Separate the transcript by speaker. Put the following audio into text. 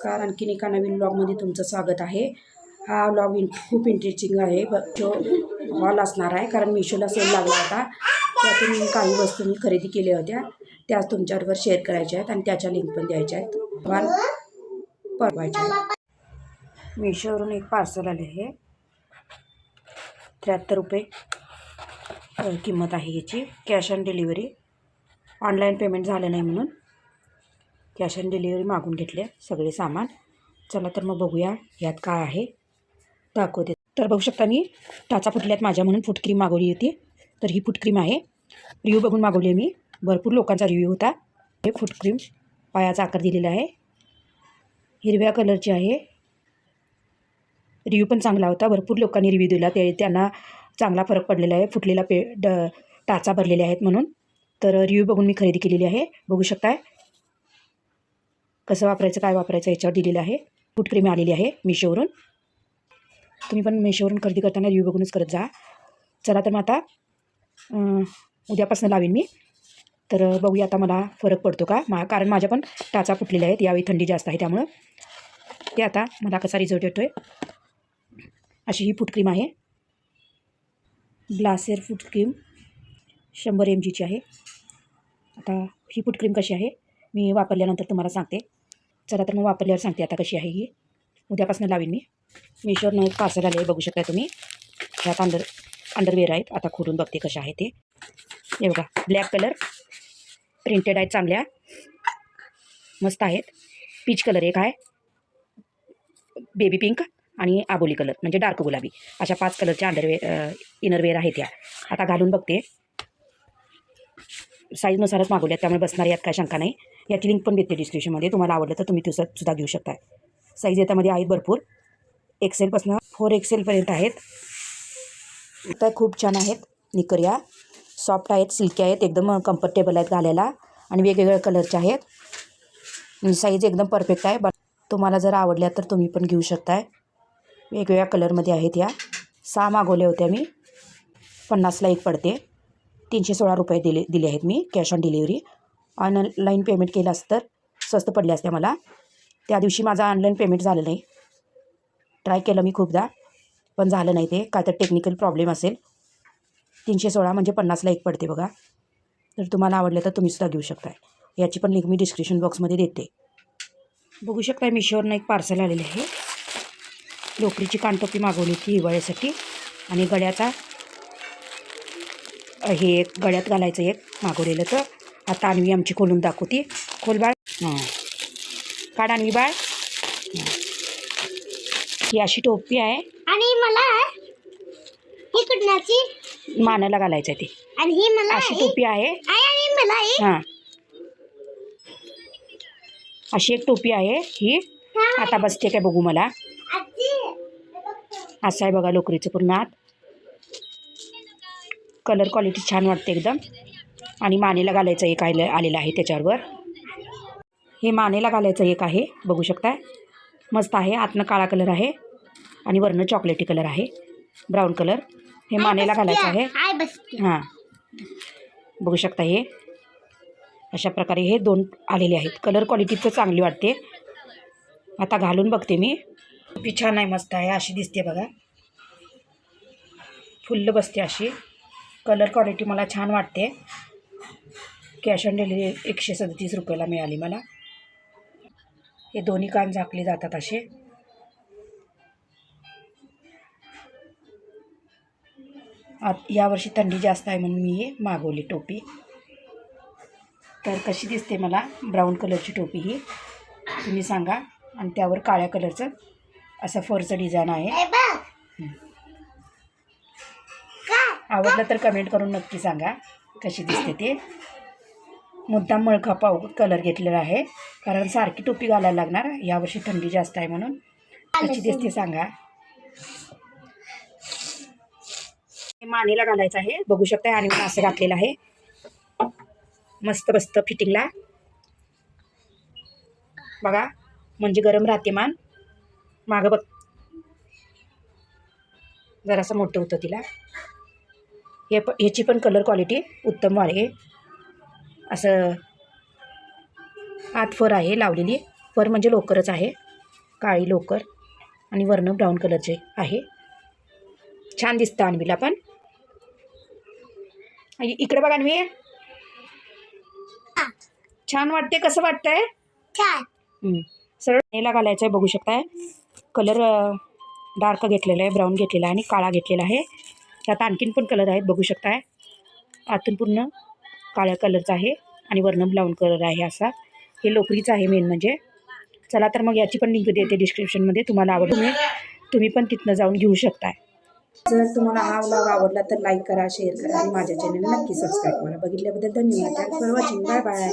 Speaker 1: नमस्कार, आणखीन एका नवीन ब्लॉगमध्ये तुमचं स्वागत आहे. हा ब्लॉग खूप इंटरेस्टिंग आहे. जो हॉल असणार आहे, कारण मिशोला सेल लागला होता. त्यातून काही वस्तू मी खरेदी केल्या होत्या, त्याच तुमच्याबरोबर शेअर करायच्या आहेत आणि त्याच्या लिंक पण द्यायच्या आहेत. हॉल पळवायचे आहेत. मिशोवरून एक पार्सल आले आहे. 73 रुपये किंमत आहे याची. Cash on delivery. Online payment झालं नाही म्हणून कॅश ऑन डिलिव्हरी मागून घेतले सगळे सामान. चला तर मग बघूया यात काय आहे, दाखवते. तर बघू शकता मी टाचा फुटल्यात माझ्या म्हणून फूट क्रीम मागवली होती. तर ही फूट क्रीम आहे. रिव्ह्यू बघून मागवली आहे मी. भरपूर लोकांचा रिव्ह्यू होता. हे फूट क्रीम पायाचा आकार दिलेला आहे. हिरव्या कलरची आहे. रिव्ह्यू पण चांगला होता. भरपूर लोकांनी रिव्ह्यू दिला. त्यांना चांगला फरक पडलेला आहे. फुटलेला टाचा भरलेले आहेत म्हणून. तर रिव्ह्यू बघून मी खरेदी केलेली आहे. बघू शकताय कसं वापरायचं, काय वापरायचं याच्यावर दिलेलं आहे. फूट क्रीम आलेली आहे मिशोवरून. तुम्ही पण मिशोवरून खरेदी करताना रिव्ह्यू बघूनच करत जा. चला तर मग आता उद्यापासून लावीन मी. तर बघूया आता मला फरक पडतो का. कारण माझ्या पण टाचा फुटलेल्या आहेत. यावेळी थंडी जास्त आहे त्यामुळं. ते आता मला कसा रिझल्ट येतो आहे. अशी ही फूट क्रीम आहे. ग्लासेर फूट क्रीम 100 mgची आहे. आता ही फूट क्रीम कशी आहे मी वापरल्यानंतर तुम्हाला सांगते. चला तर मग वापरल्यावर सांगते आता कशी आहे ही. उद्यापासून लावीन मी. मिशोवरून एक पार्सल आले बघू शकता तुम्ही. ह्यात अंडरवेअर आहेत. आता खोलून बघते कशा आहे ते. हे बघा, ब्लॅक कलर प्रिंटेड आहेत, चांगल्या मस्त आहेत. पीच कलर एक आहे, बेबी पिंक आणि आबोली कलर म्हणजे डार्क गुलाबी, अशा 5 कलरच्या इनरवेअर आहेत या. आता घालून बघते. साईजनुसारच मागवल्या त्यामुळे बसणार यात काय शंका नाही. याची लिंक पण देते डिस्क्रिप्शनमध्ये. तुम्हाला आवडलं तर तुम्ही सुद्धा घेऊ शकता. साईज याच्यामध्ये आहेत भरपूर. XL पासून 4XL पर्यंत आहेत. तर खूप छान आहेत. निकर या सॉफ्ट आहेत, सिल्की आहेत, एकदम कम्फर्टेबल आहेत घालायला आणि वेगवेगळ्या कलरच्या आहेत. साईज एकदम परफेक्ट आहे. तुम्हाला जर आवडल्या तर तुम्ही पण घेऊ शकताय. वेगवेगळ्या कलरमध्ये आहेत या. 6 मागवल्या होत्या मी. 50ला एक पडते. 316 रुपये दिले आहेत मी cash on delivery. Online payment केलं असतं तर स्वस्त पडले असते मला. त्या दिवशी माझा ऑनलाईन पेमेंट झालं नाही. ट्राय केलं मी खूपदा पण झालं नाही. ते काय तर टेक्निकल प्रॉब्लेम असेल. 316 म्हणजे 50ला एक पडते बघा. तर तुम्हाला आवडलं तर तुम्हीसुद्धा घेऊ शकताय. याची पण लिंक मी डिस्क्रिप्शन बॉक्समध्ये देते. बघू शकताय मिशोवरून एक पार्सल आलेलं आहे. लोकरीची कानटोपी मागवली होती हिवाळ्यासाठी. आणि गळ्याचा हे एक गळ्यात घालायचं एक मागवलेलं. तर आता अन्वी आमची खोलून दाखवते. खोल बाळ. हां, काढ अन्वी बाळ. ही अशी टोपी आहे
Speaker 2: आणि मला ही कुठल्याची
Speaker 1: मानाला घालायचं आहे ते.
Speaker 2: आणि ही मला
Speaker 1: अशी टोपी आहे.
Speaker 2: आणि मला
Speaker 1: हां, अशी एक टोपी आहे ही. आता बसते काय बघू मला. असं आहे बघा लोकरीचं पूर्ण आत. कलर क्वालिटी छान वाटते एकदम. आणि मानेला घालायचं एक आलेलं आहे त्याच्यावर. हे मानेला घालायचं एक आहे बघू शकता. मस्त आहे. आतनं काळा कलर आहे आणि वरनं चॉकलेटी कलर आहे, ब्राऊन कलर. हे मानेला घालायचं आहे. हां, बघू शकता. हे अशा प्रकारे हे 2 आलेले आहेत. कलर क्वालिटी तर चांगली वाटते. आता घालून बघते मी. ती छान आहे, मस्त आहे. अशी दिसते बघा. फुल्ल बसते अशी. कलर क्वालिटी मला छान वाटते. कॅश ऑन डिलिव्हरी 137 रुपयाला मिळाली मला. हे दोन्ही कान झाकले जातात असे. यावर्षी थंडी जास्त आहे म्हणून मी हे मागवली टोपी. तर कशी दिसते मला ब्राऊन कलरची टोपी ही तुम्ही सांगा. आणि त्यावर काळ्या कलरचं असं फरचं डिझाईन आहे. आवडलं तर कमेंट करून नक्की सांगा कशी दिसते ते. मुद्दाम मळका पाव कलर घेतलेला आहे कारण सारखी टोपी घालायला लागणार. यावर्षी थंडी जास्त आहे म्हणून. कशी दिसते सांगा. हे मानेला घालायचं आहे बघू शकता. आणि असं घातलेलं आहे. मस्त बसतं फिटिंगला बघा. म्हणजे गरम राहते मान. मागं बघ जरासं मोठं होतं तिला. ह्याची पण कलर क्वालिटी उत्तम आहे. असं आत फर आहे लावलेली. फर म्हणजे लोकरच आहे. काळी लोकर आणि वर्ण ब्राऊन कलरचे आहे. छान दिसतं अन्वीला पण. इकडे बघा अन्वी, छान वाटते. कसं वाटतंय?
Speaker 2: छान.
Speaker 1: सरळ नेला घालायचं आहे. बघू शकताय कलर डार्क घेतलेला आहे, ब्राऊन घेतलेला आहे आणि काळा घेतलेला आहे. त्यात आणखीन पण कलर आहेत बघू शकताय. आतून पूर्ण काळ्या कलरचा आहे आणि वर्ण ब्राऊन कलर आहे असा. हे लोकरीचं आहे मेन म्हणजे. चला तर मग याची पण लिंक देते डिस्क्रिप्शनमध्ये. तुम्हाला आवडतं तुम्ही पण तिथनं जाऊन घेऊ शकताय. जर तुम्हाला हा व्लॉग आवडला तर लाईक करा, शेअर करा आणि माझ्या चॅनलला नक्की सबस्क्राईब करा. बघितल्याबद्दल धन्यवाद. Thanks for watching. Bye bye.